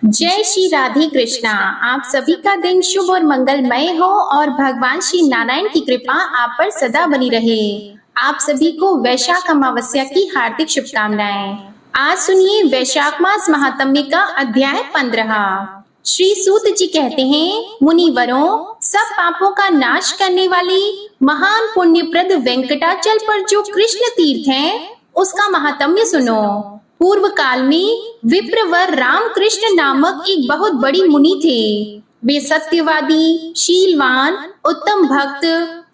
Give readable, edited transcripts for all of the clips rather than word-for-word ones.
जय श्री राधे कृष्णा। आप सभी का दिन शुभ और मंगलमय हो और भगवान श्री नारायण की कृपा आप पर सदा बनी रहे। आप सभी को वैशाख अमावस्या की हार्दिक शुभकामनाएं। आज सुनिए वैशाख मास महात्म्य का अध्याय 15। श्री सूत जी कहते हैं, मुनिवरों, सब पापों का नाश करने वाली महान पुण्यप्रद वेंकटाचल पर जो कृष्ण तीर्थ है उसका महात्म्य सुनो। पूर्व काल में विप्रवर रामकृष्ण नामक एक बहुत बड़ी मुनि थे। वे सत्यवादी, शीलवान, उत्तम भक्त,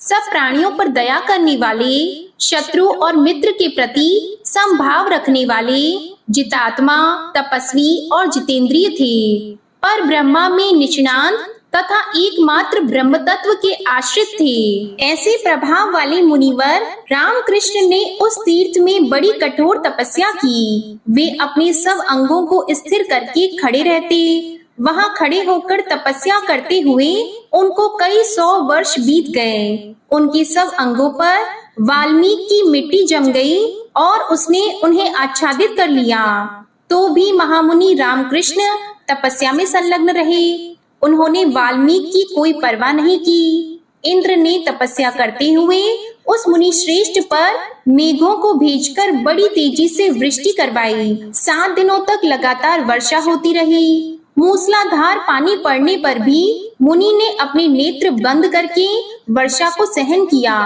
सब प्राणियों पर दया करने वाले, शत्रु और मित्र के प्रति समभाव रखने वाले, जितात्मा, तपस्वी और जितेंद्रिय थे। पर ब्रह्मा में निष्णांत तथा एकमात्र ब्रह्म तत्व के आश्रित थे। ऐसे प्रभाव वाले मुनिवर रामकृष्ण ने उस तीर्थ में बड़ी कठोर तपस्या की। वे अपने सब अंगों को स्थिर करके खड़े रहते। वहां खड़े होकर तपस्या करते हुए उनको कई 100 वर्ष बीत गए। उनके सब अंगों पर वाल्मीकि की मिट्टी जम गई और उसने उन्हें आच्छादित कर लिया। तो भी महामुनि रामकृष्ण तपस्या में संलग्न रहे। उन्होंने वाल्मीकि की कोई परवाह नहीं की। इंद्र ने तपस्या करते हुए उस मुनि श्रेष्ठ पर मेघों को भेजकर बड़ी तेजी से वृष्टि करवाई। 7 दिनों तक लगातार वर्षा होती रही। मूसलाधार पानी पड़ने पर भी मुनि ने अपने नेत्र बंद करके वर्षा को सहन किया।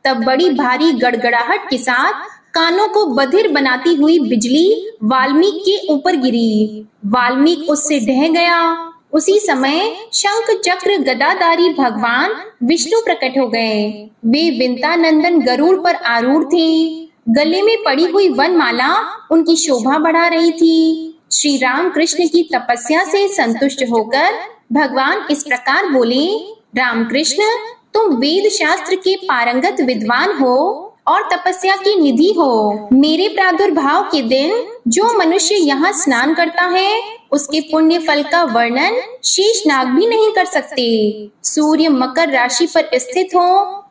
तब बड़ी भारी गड़गड़ाहट के साथ कानों को बधिर बनाती हुई बिजली वाल्मीकि के ऊपर गिरी। वाल्मीकि उससे ढह गया। उसी समय शंख चक्र गदाधारी भगवान विष्णु प्रकट हो गए। वे विंतानंदन गरुड़ पर आरूढ़ थे। गले में पड़ी हुई वनमाला उनकी शोभा बढ़ा रही थी। श्री राम कृष्ण की तपस्या से संतुष्ट होकर भगवान इस प्रकार बोले, रामकृष्ण, तुम वेद शास्त्र के पारंगत विद्वान हो और तपस्या की निधि हो। मेरे प्रादुर्भाव के दिन जो मनुष्य यहाँ स्नान करता है उसके पुण्य फल का वर्णन शेषनाग भी नहीं कर सकते। सूर्य मकर राशि पर स्थित हो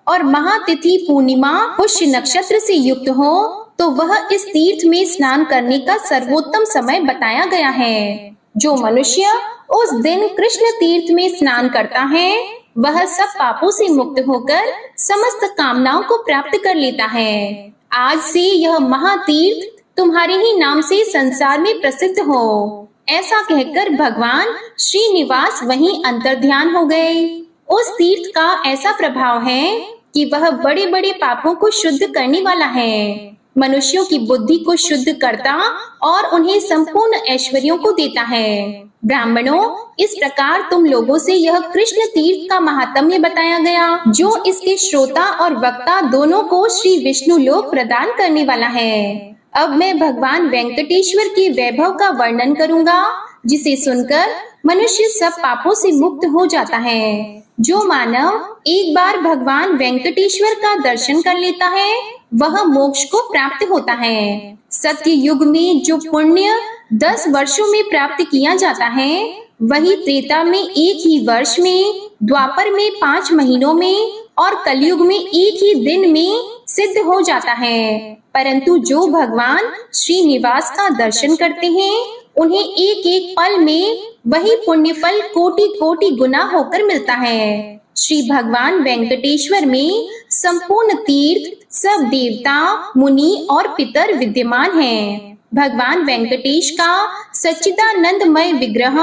और महातिथि पूर्णिमा पुष्य नक्षत्र से युक्त हो तो वह इस तीर्थ में स्नान करने का सर्वोत्तम समय बताया गया है। जो मनुष्य उस दिन कृष्ण तीर्थ में स्नान करता है वह सब पापों से मुक्त होकर समस्त कामनाओं को प्राप्त कर लेता है। आज से यह महातीर्थ तुम्हारे ही नाम से संसार में प्रसिद्ध हो। ऐसा कहकर भगवान श्रीनिवास वहीं अंतर्ध्यान हो गए। उस तीर्थ का ऐसा प्रभाव है कि वह बड़े बड़े पापों को शुद्ध करने वाला है। मनुष्यों की बुद्धि को शुद्ध करता और उन्हें संपूर्ण ऐश्वर्यों को देता है। ब्राह्मणों, इस प्रकार तुम लोगों से यह कृष्ण तीर्थ का महात्म्य बताया गया, जो इसके श्रोता और वक्ता दोनों को श्री विष्णु लोक प्रदान करने वाला है। अब मैं भगवान वेंकटेश्वर के वैभव का वर्णन करूंगा, जिसे सुनकर मनुष्य सब पापों से मुक्त हो जाता है। जो मानव एक बार भगवान वेंकटेश्वर का दर्शन कर लेता है वह मोक्ष को प्राप्त होता है। सत्य युग में जो पुण्य 10 वर्षों में प्राप्त किया जाता है वही त्रेता में 1 ही वर्ष में, द्वापर में 5 महीनों में और कलयुग में 1 ही दिन में सिद्ध हो जाता है। परंतु जो भगवान श्रीनिवास का दर्शन करते हैं उन्हें एक एक पल में वही पुण्य फल कोटि कोटि गुना होकर मिलता है। श्री भगवान वेंकटेश्वर में संपूर्ण तीर्थ, सब देवता, मुनि और पितर विद्यमान हैं। भगवान वेंकटेश का सच्चिदानंदमय विग्रह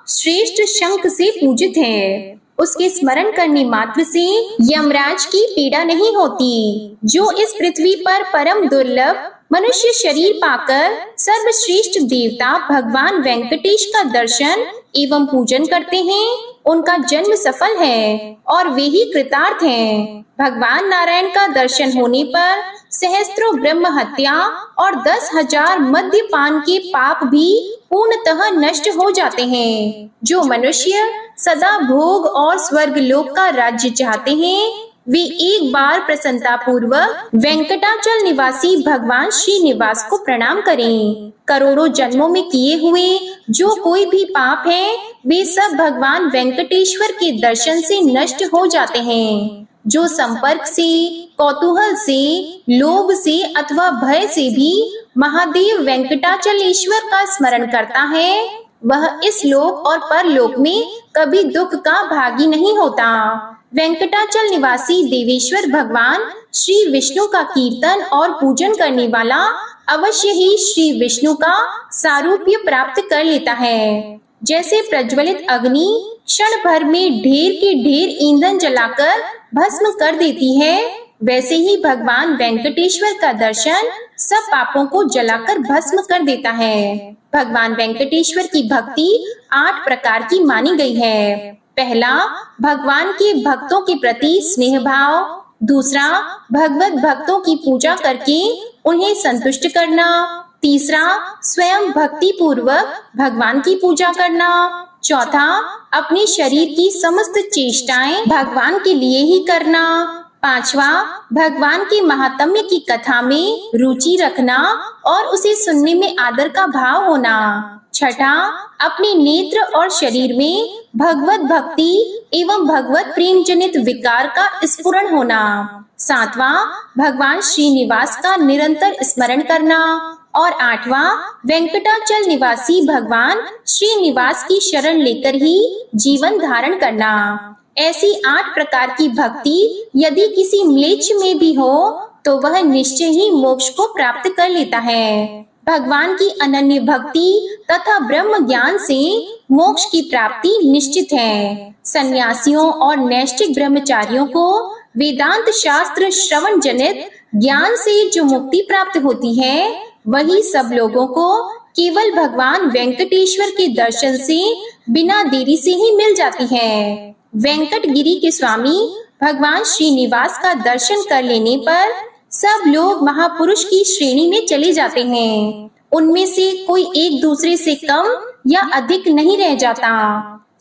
श्रेष्ठ शंख से पूजित है। उसके स्मरण करने मात्र से यमराज की पीड़ा नहीं होती। जो इस पृथ्वी पर परम दुर्लभ मनुष्य शरीर पाकर सर्वश्रेष्ठ देवता भगवान वेंकटेश का दर्शन एवं पूजन करते हैं उनका जन्म सफल है और वे ही कृतार्थ हैं। भगवान नारायण का दर्शन होने पर सहस्त्रों ब्रह्म हत्या और 10,000 मद्यपान के पाप भी पूर्णतः नष्ट हो जाते हैं। जो मनुष्य सदा भोग और स्वर्ग लोक का राज्य चाहते हैं वे एक बार प्रसन्नता पूर्वक वेंकटाचल निवासी भगवान श्रीनिवास को प्रणाम करें। करोड़ों जन्मों में किए हुए जो कोई भी पाप है वे सब भगवान वेंकटेश्वर के दर्शन से नष्ट हो जाते हैं। जो संपर्क से, कौतूहल से, लोभ से अथवा भय से भी महादेव वेंकटाचलेश्वर का स्मरण करता है वह इस लोक और परलोक में कभी दुख का भागी नहीं होता। वेंकटाचल निवासी देवेश्वर भगवान श्री विष्णु का कीर्तन और पूजन करने वाला अवश्य ही श्री विष्णु का सारूप्य प्राप्त कर लेता है। जैसे प्रज्वलित अग्नि क्षण भर में ढेर के ढेर ईंधन जलाकर भस्म कर देती है, वैसे ही भगवान वेंकटेश्वर का दर्शन सब पापों को जलाकर भस्म कर देता है। भगवान वेंकटेश्वर की भक्ति 8 प्रकार की मानी गई है। पहला, भगवान के भक्तों के प्रति स्नेह भाव। दूसरा, भगवत भक्तों की पूजा करके उन्हें संतुष्ट करना। तीसरा, स्वयं भक्ति पूर्वक भगवान की पूजा करना। चौथा, अपने शरीर की समस्त चेष्टाएं भगवान के लिए ही करना। पांचवा, भगवान के महात्म्य की कथा में रुचि रखना और उसे सुनने में आदर का भाव होना। छठा, अपने नेत्र और शरीर में भगवत भक्ति एवं भगवत प्रेम जनित विकार का स्फुरण होना। सातवां, भगवान श्रीनिवास का निरंतर स्मरण करना। और आठवां, वेंकटाचल निवासी भगवान श्रीनिवास की शरण लेकर ही जीवन धारण करना। ऐसी 8 प्रकार की भक्ति यदि किसी म्लेच्छ में भी हो तो वह निश्चय ही मोक्ष को प्राप्त कर लेता है। भगवान की अनन्य भक्ति तथा ब्रह्म ज्ञान से मोक्ष की प्राप्ति निश्चित है। सन्यासियों और नैष्ठिक ब्रह्मचारियों को वेदांत शास्त्र श्रवण जनित ज्ञान से जो मुक्ति प्राप्त होती है, वही सब लोगों को केवल भगवान वेंकटेश्वर के दर्शन से बिना देरी से ही मिल जाती है। वेंकटगिरी के स्वामी भगवान श्रीनिवास का दर्शन कर लेने पर सब लोग महापुरुष की श्रेणी में चले जाते हैं। उनमें से कोई एक दूसरे से कम या अधिक नहीं रह जाता।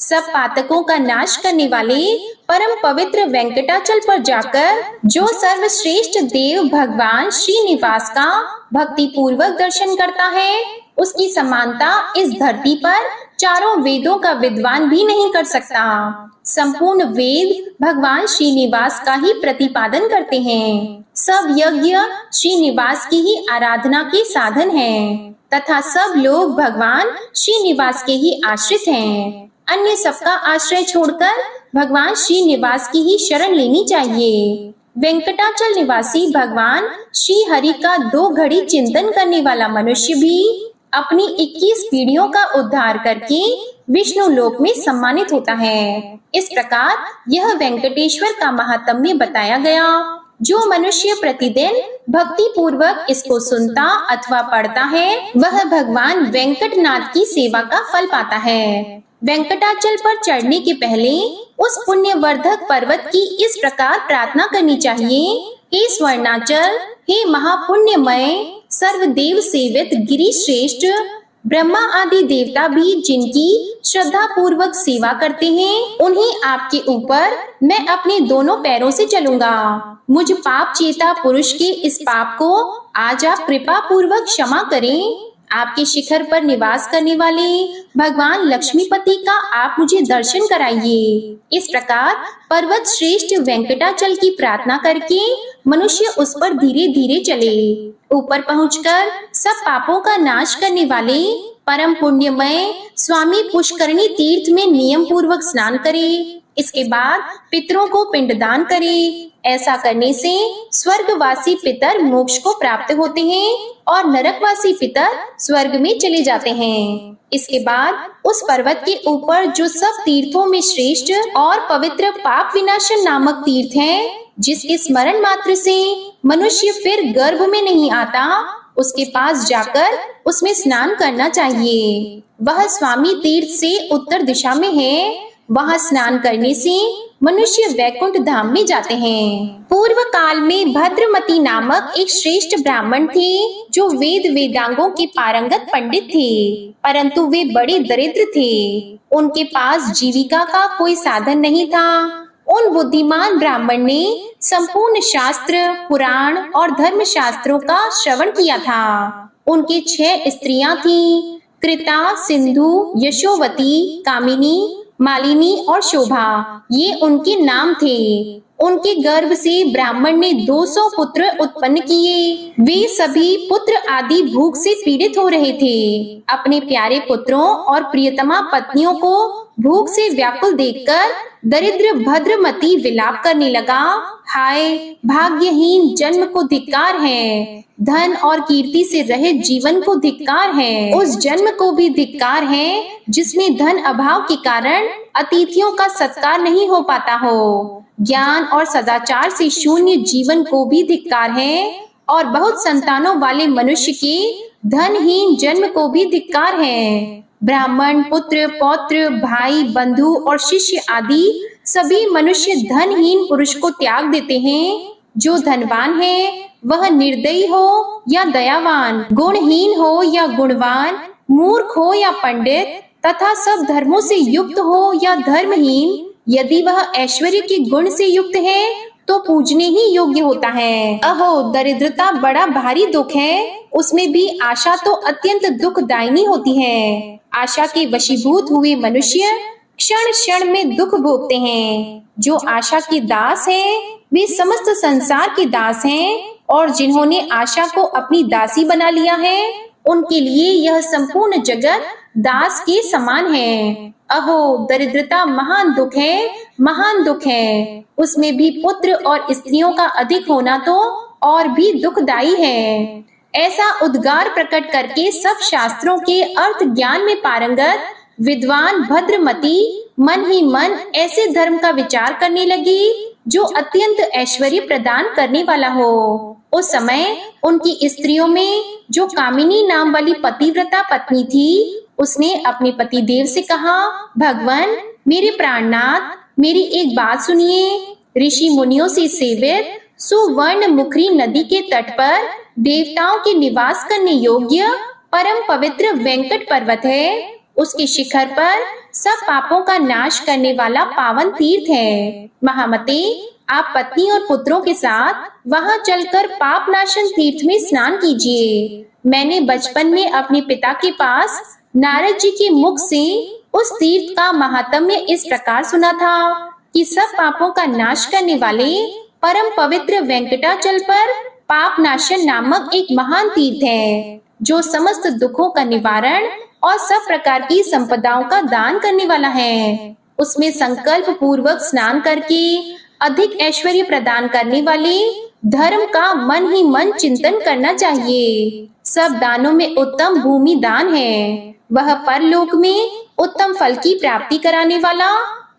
सब पातकों का नाश करने वाले परम पवित्र वेंकटाचल पर जाकर जो सर्वश्रेष्ठ देव भगवान श्रीनिवास का भक्ति पूर्वक दर्शन करता है, उसकी समानता इस धरती पर चारों वेदों का विद्वान भी नहीं कर सकता। संपूर्ण वेद भगवान श्रीनिवास का ही प्रतिपादन करते हैं। सब यज्ञ श्रीनिवास की ही आराधना के साधन हैं तथा सब लोग भगवान श्रीनिवास के ही आश्रित हैं। अन्य सबका आश्रय छोड़कर भगवान श्रीनिवास की ही शरण लेनी चाहिए। वेंकटाचल निवासी भगवान श्री हरि का 2 घड़ी चिंतन करने वाला मनुष्य भी अपनी 21 पीढ़ियों का उद्धार करके विष्णु लोक में सम्मानित होता है। इस प्रकार यह वेंकटेश्वर का महात्म्य बताया गया। जो मनुष्य प्रतिदिन भक्ति पूर्वक इसको सुनता अथवा पढ़ता है, वह भगवान वेंकटनाथ की सेवा का फल पाता है। वेंकटाचल पर चढ़ने के पहले उस पुण्यवर्धक पर्वत की इस प्रकार प्रार्थना करनी चाहिए। हे स्वर्णाचल, हे महापुण्यमय सर्वदेव सेवित गिरि श्रेष्ठ, ब्रह्मा आदि देवता भी जिनकी श्रद्धा पूर्वक सेवा करते हैं, उन्हें आपके ऊपर मैं अपने दोनों पैरों से चलूंगा। मुझ पाप चेता पुरुष के इस पाप को आज आप कृपा पूर्वक क्षमा करें। आपके शिखर पर निवास करने वाले भगवान लक्ष्मीपति का आप मुझे दर्शन कराइए। इस प्रकार पर्वत श्रेष्ठ वेंकटाचल की प्रार्थना करके मनुष्य उस पर धीरे धीरे चले। ऊपर पहुंचकर सब पापों का नाश करने वाले परम पुण्यमय स्वामी पुष्करणी तीर्थ में नियम पूर्वक स्नान करे। इसके बाद पितरों को पिंडदान करे। ऐसा करने से स्वर्गवासी पितर मोक्ष को प्राप्त होते हैं और नरकवासी पितर स्वर्ग में चले जाते हैं। इसके बाद उस पर्वत के ऊपर जो सब तीर्थों में श्रेष्ठ और पवित्र पाप विनाशन नामक तीर्थ है, जिसके स्मरण मात्र से मनुष्य फिर गर्भ में नहीं आता, उसके पास जाकर उसमें स्नान करना चाहिए। वह स्वामी तीर्थ से उत्तर दिशा में है। वहां स्नान करने से मनुष्य वैकुंठ धाम में जाते हैं। पूर्व काल में भद्रमती नामक एक श्रेष्ठ ब्राह्मण थे, जो वेद वेदांगों के पारंगत पंडित थे, परंतु वे बड़े दरिद्र थे। उनके पास जीविका का कोई साधन नहीं था। उन बुद्धिमान ब्राह्मण ने संपूर्ण शास्त्र, पुराण और धर्म शास्त्रों का श्रवण किया था। उनके 6 स्त्रियां थीं, कृता, सिंधु, यशोवती, कामिनी, मालिनी और शोभा, ये उनके नाम थे। उनके गर्भ से ब्राह्मण ने 200 पुत्र उत्पन्न किए। वे सभी पुत्र आदि भूख से पीड़ित हो रहे थे। अपने प्यारे पुत्रों और प्रियतमा पत्नियों को भूख से व्याकुल देखकर दरिद्र भद्रमती विलाप करने लगा। हाय, भाग्यहीन जन्म को धिक्कार है, धन और कीर्ति से रहित जीवन को धिक्कार है। उस जन्म को भी धिक्कार है जिसमें धन अभाव के कारण अतिथियों का सत्कार नहीं हो पाता हो। ज्ञान और सदाचार से शून्य जीवन को भी धिक्कार है और बहुत संतानों वाले मनुष्य के धनहीन जन्म को भी धिक्कार है। ब्राह्मण, पुत्र, पौत्र, भाई, बंधु और शिष्य आदि सभी मनुष्य धनहीन पुरुष को त्याग देते हैं। जो धनवान है वह निर्दयी हो या दयावान, गुणहीन हो या गुणवान, मूर्ख हो या पंडित तथा सब धर्मों से युक्त हो या धर्महीन, यदि वह ऐश्वर्य के गुण से युक्त है तो पूजने ही योग्य होता है। अहो, दरिद्रता बड़ा भारी दुख है, उसमें भी आशा तो अत्यंत दुखदायिनी होती है। आशा के वशीभूत हुए मनुष्य क्षण क्षण में दुख भोगते हैं। जो आशा के दास हैं, वे समस्त संसार के दास हैं, और जिन्होंने आशा को अपनी दासी बना लिया है, उनके लिए यह संपूर्ण जगत दास के समान है। अहो, दरिद्रता महान दुख है, महान दुख है। उसमें भी पुत्र और स्त्रियों का अधिक होना तो और भी दुखदायी है। ऐसा उद्गार प्रकट करके सब शास्त्रों के अर्थ ज्ञान में पारंगत विद्वान भद्रमती मन ही मन ऐसे धर्म का विचार करने लगी जो अत्यंत ऐश्वर्य प्रदान करने वाला हो। उस समय उनकी स्त्रियों में जो कामिनी नाम वाली पतिव्रता पत्नी थी, उसने अपने पति देव से कहा, भगवान, मेरे प्राणनाथ, मेरी एक बात सुनिए। ऋषि मुनियों से सेवित सुवर्ण मुखरी नदी के तट पर देवताओं के निवास करने योग्य परम पवित्र वेंकट पर्वत है। उसके शिखर पर सब पापों का नाश करने वाला पावन तीर्थ है। महामते, आप पत्नी और पुत्रों के साथ वहां चलकर पाप नाशन तीर्थ में स्नान कीजिए। मैंने बचपन में अपने पिता के पास नारद जी के मुख से उस तीर्थ का महात्म्य इस प्रकार सुना था कि सब पापों का नाश करने वाले परम पवित्र वेंकटाचल पर पाप नाशन नामक एक महान तीर्थ है, जो समस्त दुखों का निवारण और सब प्रकार की संपदाओं का दान करने वाला है। उसमें संकल्प पूर्वक स्नान करके अधिक ऐश्वर्य प्रदान करने वाले धर्म का मन ही मन चिंतन करना चाहिए। सब दानों में उत्तम भूमि दान है। वह परलोक में उत्तम फल की प्राप्ति कराने वाला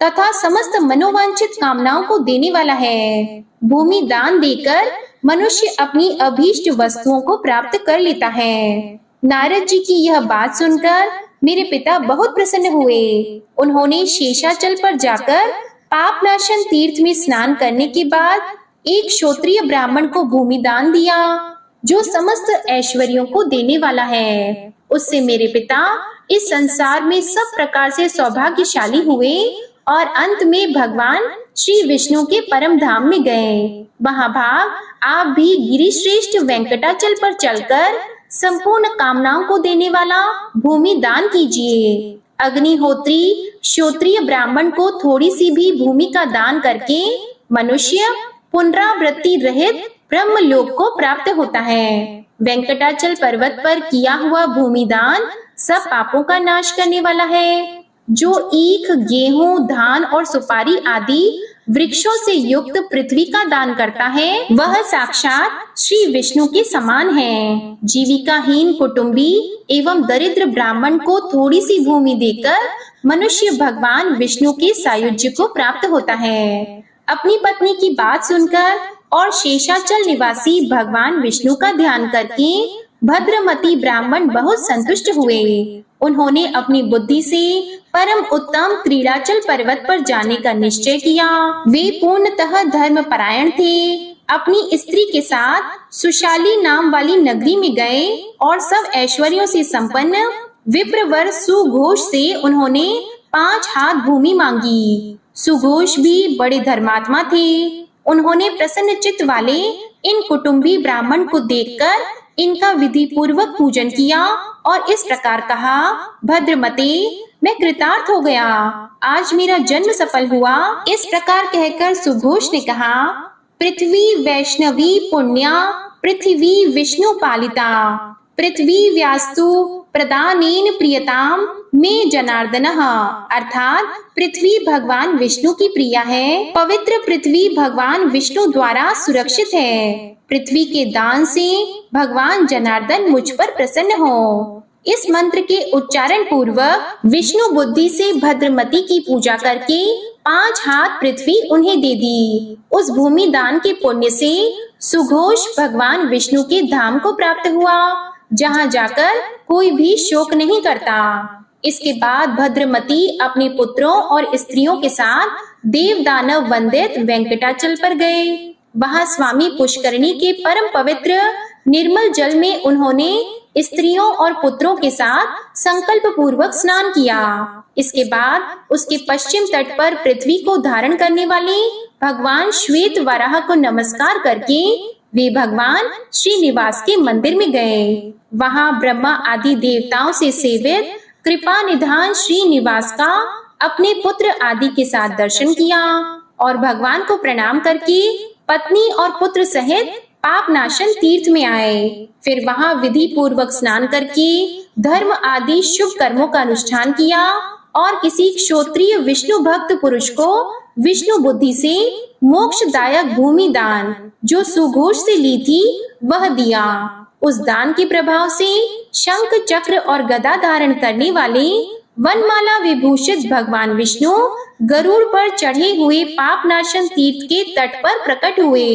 तथा समस्त मनोवांछित कामनाओं को देने वाला है। भूमि दान देकर मनुष्य अपनी अभीष्ट वस्तुओं को प्राप्त कर लेता है। नारद जी की यह बात सुनकर मेरे पिता बहुत प्रसन्न हुए। उन्होंने शेषाचल पर जाकर पापनाशन तीर्थ में स्नान करने के बाद एक क्षत्रिय ब्राह्मण को भूमि दान दिया, जो समस्त ऐश्वर्यों को देने वाला है। उससे मेरे पिता इस संसार में सब प्रकार से सौभाग्यशाली हुए और अंत में भगवान श्री विष्णु के परम धाम में गए। महाभाग, आप भी गिरिश्रेष्ठ वेंकटाचल पर चलकर संपूर्ण कामनाओं को देने वाला भूमि दान कीजिए। अग्निहोत्री क्षत्रिय ब्राह्मण को थोड़ी सी भी भूमि का दान करके मनुष्य पुनरावृत्ति रहित ब्रह्म लोक को प्राप्त होता है। वेंकटाचल पर्वत पर किया हुआ भूमि दान सब पापों का नाश करने वाला है। जो ईख, गेहूं, धान और सुपारी आदि वृक्षों से युक्त पृथ्वी का दान करता है, वह साक्षात श्री विष्णु के समान है। जीविकाहीन कुटुंबी एवं दरिद्र ब्राह्मण को थोड़ी सी भूमि देकर मनुष्य भगवान विष्णु के सायुज्य को प्राप्त होता है। अपनी पत्नी की बात सुनकर और शेषाचल निवासी भगवान विष्णु का ध्यान करके भद्रमती ब्राह्मण बहुत संतुष्ट हुए। उन्होंने अपनी बुद्धि से परम उत्तम क्रीड़ाचल पर्वत पर जाने का निश्चय किया। वे पूर्णतः धर्म परायण थे। अपनी स्त्री के साथ सुशाली नाम वाली नगरी में गए और सब ऐश्वर्यों से संपन्न विप्रवर सुघोष से उन्होंने 5 हाथ भूमि मांगी। सुघोष भी बड़े धर्मात्मा थे। उन्होंने प्रसन्न चित्त वाले इन कुटुंबी ब्राह्मण को देखकर इनका विधि पूर्वक पूजन किया और इस प्रकार कहा, भद्रमते, मैं कृतार्थ हो गया, आज मेरा जन्म सफल हुआ। इस प्रकार कहकर सुघोष ने कहा, पृथ्वी वैष्णवी पुण्या पृथ्वी विष्णु पालिता, पृथ्वी व्यास्तु प्रदानेन प्रियताम में जनार्दनः। अर्थात पृथ्वी भगवान विष्णु की प्रिया है, पवित्र पृथ्वी भगवान विष्णु द्वारा सुरक्षित है। पृथ्वी के दान से भगवान जनार्दन मुझ पर प्रसन्न हो। इस मंत्र के उच्चारण पूर्वक विष्णु बुद्धि से भद्रमती की पूजा करके 5 हाथ पृथ्वी उन्हें दे दी। उस भूमि दान के पुण्य से सुघोष भगवान विष्णु के धाम को प्राप्त हुआ, जहाँ जाकर कोई भी शोक नहीं करता। इसके बाद भद्रमती अपने पुत्रों और स्त्रियों के साथ देव दानव वंदित वेंकटाचल पर गए। वहां स्वामी पुष्करणी के परम पवित्र निर्मल जल में उन्होंने स्त्रियों और पुत्रों के साथ संकल्प पूर्वक स्नान किया। इसके बाद उसके पश्चिम तट पर पृथ्वी को धारण करने वाले भगवान श्वेत वराह को नमस्कार करके वे भगवान श्रीनिवास के मंदिर में गए। वहां ब्रह्मा आदि देवताओं से सेवित कृपा निधान श्रीनिवास का अपने पुत्र आदि के साथ दर्शन किया और भगवान को प्रणाम करके पत्नी और पुत्र सहित पाप नाशन तीर्थ में आए। फिर वहां विधि पूर्वक स्नान करके धर्म आदि शुभ कर्मों का अनुष्ठान किया और किसी क्षत्रिय विष्णु भक्त पुरुष को विष्णु बुद्धि से मोक्षदायक भूमि दान जो सुघोष से ली थी वह दिया। उस दान के प्रभाव से शंख चक्र और गदा धारण करने वाले वनमाला विभूषित भगवान विष्णु गरुड़ पर चढ़े हुए पापनाशन तीर्थ के तट पर प्रकट हुए।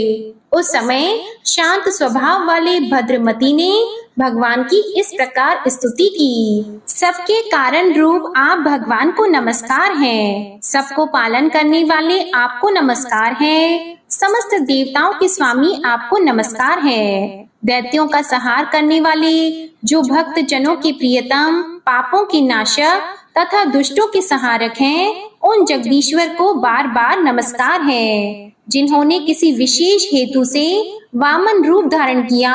उस समय शांत स्वभाव वाले भद्रमती ने भगवान की इस प्रकार स्तुति की, सबके कारण रूप आप भगवान को नमस्कार हैं, सबको पालन करने वाले आपको नमस्कार है, समस्त देवताओं के स्वामी आपको नमस्कार है, दैत्यों का संहार करने वाले जो भक्त जनों के प्रियतम, पापों के नाशक तथा दुष्टों के संहारक हैं, उन जगदीश्वर को बार बार नमस्कार है, जिन्होंने किसी विशेष हेतु से वामन रूप धारण किया,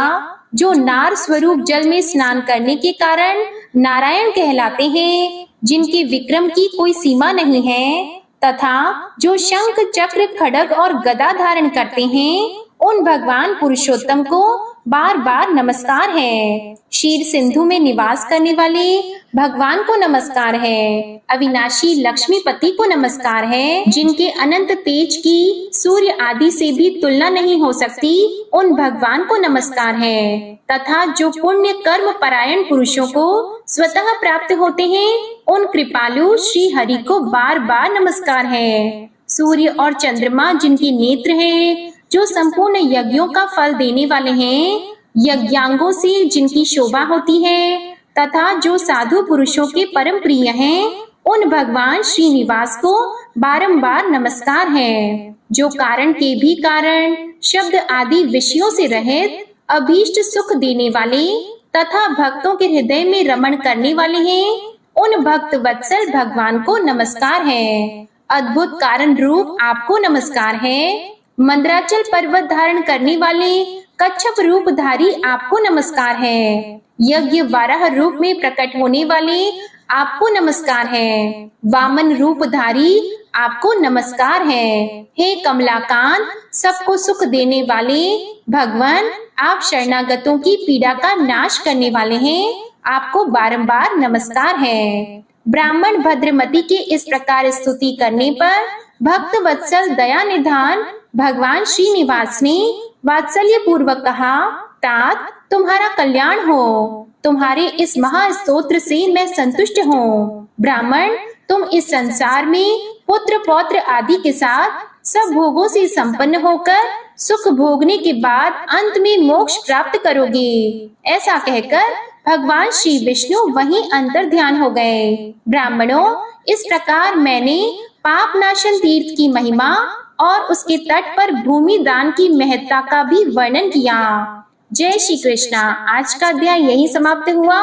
जो नार स्वरूप जल में स्नान करने के कारण नारायण कहलाते हैं, जिनके विक्रम की कोई सीमा नहीं है, तथा जो शंख चक्र खड्ग और गदा धारण करते हैं, उन भगवान पुरुषोत्तम को बार बार नमस्कार है। क्षीर सिंधु में निवास करने वाले भगवान को नमस्कार है। अविनाशी लक्ष्मीपति को नमस्कार है, जिनके अनंत तेज की सूर्य आदि से भी तुलना नहीं हो सकती, उन भगवान को नमस्कार है। तथा जो पुण्य कर्म परायण पुरुषों को स्वतः प्राप्त होते हैं, उन कृपालु श्री हरि को बार बार नमस्कार है। सूर्य और चंद्रमा जिनके नेत्र हैं, जो संपूर्ण यज्ञों का फल देने वाले हैं, यज्ञांगों से जिनकी शोभा होती है, तथा जो साधु पुरुषों के परम प्रिय हैं, उन भगवान श्रीनिवास को बारंबार नमस्कार है। जो कारण के भी कारण, शब्द आदि विषयों से रहित, अभीष्ट सुख देने वाले तथा भक्तों के हृदय में रमण करने वाले हैं, उन भक्त वत्सल भगवान को नमस्कार है। अद्भुत कारण रूप आपको नमस्कार है। मंदराचल पर्वत धारण करने वाले कच्छप रूपधारी आपको नमस्कार है। यज्ञ वाराह रूप में प्रकट होने वाले आपको नमस्कार है। वामन रूपधारी आपको नमस्कार है। हे कमलाकांत, सबको सुख देने वाले भगवान, आप शरणागतों की पीड़ा का नाश करने वाले हैं, आपको बारंबार नमस्कार है। ब्राह्मण भद्रमती के इस प्रकार स्तुति करने पर भक्त वत्सल दया निधान भगवान श्रीनिवास ने वात्सल्य पूर्वक कहा, तात तुम्हारा कल्याण हो, तुम्हारे इस महास्तोत्र से मैं संतुष्ट हूँ। ब्राह्मण, तुम इस संसार में पुत्र पौत्र आदि के साथ सब भोगों से संपन्न होकर सुख भोगने के बाद अंत में मोक्ष प्राप्त करोगे। ऐसा कहकर भगवान श्री विष्णु वहीं अंतर ध्यान हो गए। ब्राह्मणों, इस प्रकार मैंने पाप नाशन तीर्थ की महिमा और उसके तट पर भूमि दान की महत्ता का भी वर्णन किया। जय श्री कृष्णा। आज का अध्याय यही समाप्त हुआ।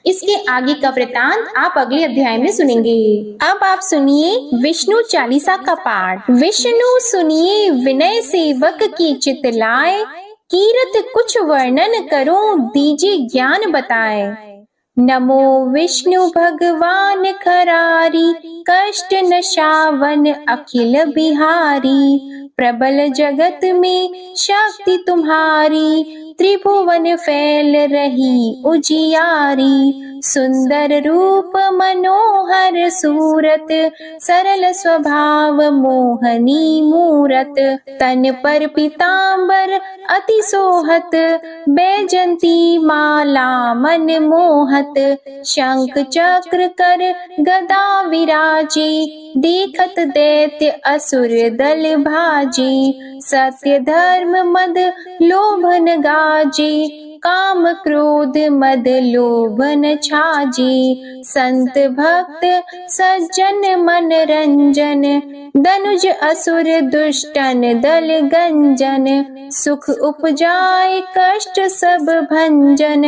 इसके आगे का वृतांत आप अगले अध्याय में सुनेंगे। अब आप सुनिए विष्णु चालीसा का पाठ। विष्णु सुनिए विनय सेवक की चित लाए, कीरत कुछ वर्णन करो दीजिए ज्ञान बताए। नमो विष्णु भगवान खरारी, कष्ट नशावन अखिल बिहारी। प्रबल जगत में शक्ति तुम्हारी, त्रिभुवन फैल रही उजियारी। सुंदर रूप मनोहर सूरत, सरल स्वभाव मोहनी मूरत। तन पर पीतांबर अति सोहत, बैजंती माला मन मोहत। शंख चक्र कर गदा विराजे, देखत दैत्य असुर दल भाजे। सत्य धर्म मद लोभन गाजे, काम क्रोध मद लोभन छाजे। संत भक्त सज्जन मन रंजन, धनुज असुर दुष्टन दल गंजन। सुख उपजाए कष्ट सब भंजन,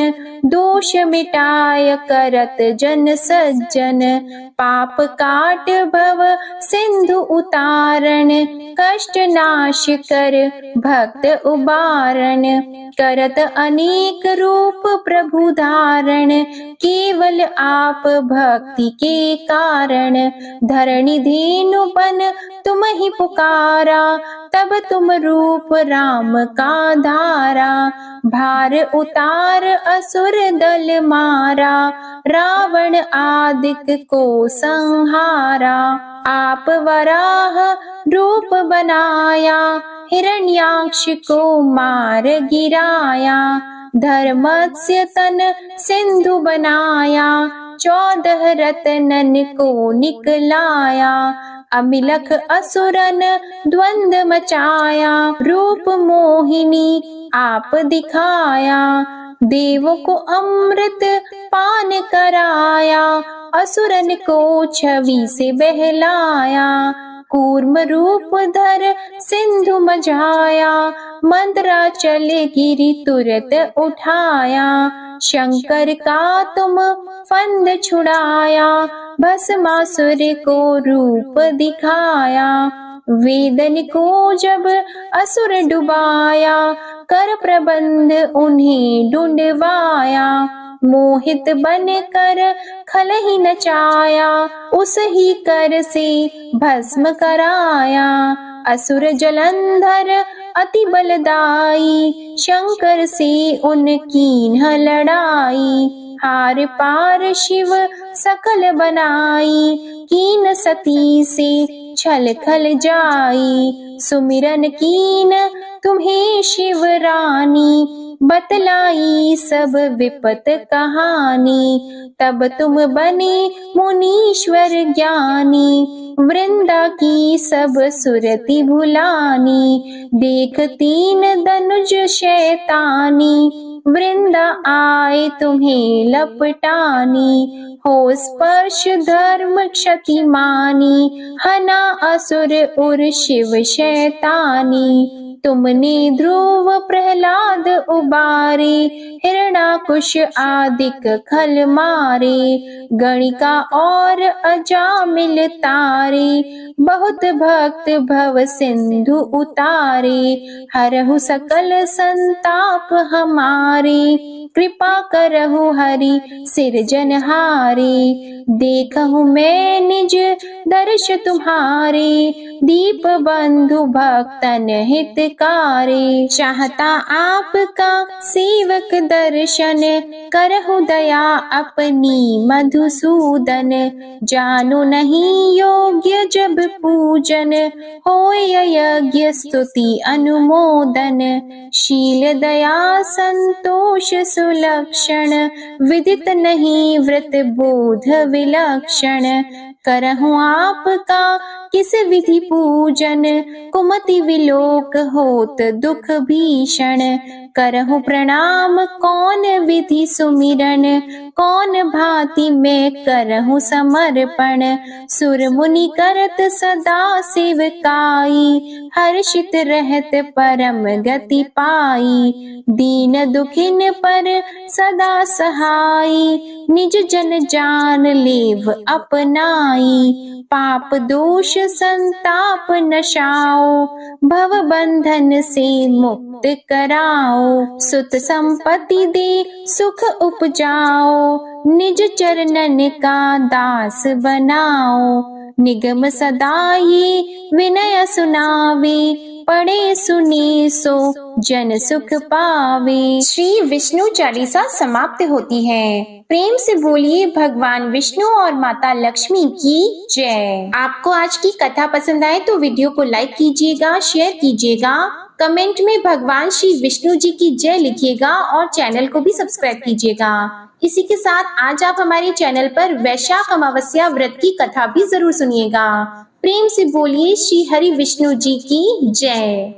दोष मिटाय करत जन सज्जन। पाप काट भव सिंधु उतारण, कष्ट नाश कर भक्त उबारण। करत अनेक रूप प्रभु धारण, केवल आप भक्ति के कारण। धरणी धेनु बन तुम ही पुकारा, तब तुम रूप राम का धारा। भार उतार असुर दल मारा, रावण आदिक को संहारा। आप वराह रूप बनाया, हिरण्याक्ष को मार गिराया। धर्मस्य तन सिंधु बनाया, 14 रत्नन को निकलाया। अमिलख असुरन द्वंद मचाया, रूप मोहिनी आप दिखाया। देवों को अमृत पान कराया, असुरन को छवि से बहलाया। कूर्म रूप धर सिंधु मझाया, मंदराचल गिरि तुरत उठाया। शंकर का तुम फंद छुड़ाया, भस्मासुर को रूप दिखाया। वेदन को जब असुर डुबाया, कर प्रबंध उन्हें ढूंढवाया। मोहित बन कर खल ही नचाया, उस ही कर से भस्म कराया। असुर जलंधर अति बलदाई, शंकर से उनकी न लड़ाई। हार पार शिव सकल बनाई, कीन सती से छल खल जाई। सुमिरन कीन तुम्हें शिव रानी, बतलाई सब विपत कहानी। तब तुम बने मुनीश्वर ज्ञानी, वृंदा की सब सुरति भुलानी। देख 3 धनुज शैतानी, वृंदा आए तुम्हें लपटानी। हो स्पर्श धर्म क्षति मानी, हना असुर उर शिव शैतानी। तुमने ध्रुव प्रहलाद उबारे, हिरणाकुश आदिक खल मारे। गणिका और अजामिल तारे, बहुत भक्त भव सिंधु उतारे। हरहु सकल संताप हमारे, कृपा करहु हरि सिरजनहारे। देखहु मैं निज दर्श तुम्हारे, दीप बंधु भक्तन हितकारे। चाहता आपका सेवक दर्शन, करहु दया अपनी मधुसूदन। जानो नहीं योग्य जब पूजन, होय यज्ञ स्तुति अनुमोदन। शील दया संतोष सुलक्षण, विदित नहीं व्रत बोध विलक्षण। करहु आपका किस विधि पूजन, कुमति विलोक होत दुख भीषण। करहु प्रणाम कौन विधि सुमिरन, कौन भांति मैं करहु समर्पण। सुर मुनि करत सदा सेवकाई, हर्षित रहत परम गति पाई। दीन दुखिन पर सदा सहाई, निज जन जान लेव अपनाई। पाप दोष संताप नशाओ, भव बंधन से मुक्त कराओ। सुत संपत्ति दे सुख उपजाओ, निज चरणन का दास बनाओ। निगम सदा ये विनय सुनावे, पढ़े सुने सो जन सुख पावे। श्री विष्णु चालीसा समाप्त होती है। प्रेम से बोलिए भगवान विष्णु और माता लक्ष्मी की जय। आपको आज की कथा पसंद आए तो वीडियो को लाइक कीजिएगा, शेयर कीजिएगा, कमेंट में भगवान श्री विष्णु जी की जय लिखिएगा और चैनल को भी सब्सक्राइब कीजिएगा। इसी के साथ आज आप हमारे चैनल पर वैशाख अमावस्या व्रत की कथा भी जरूर सुनिएगा। प्रेम से बोलिए श्री हरि विष्णु जी की जय।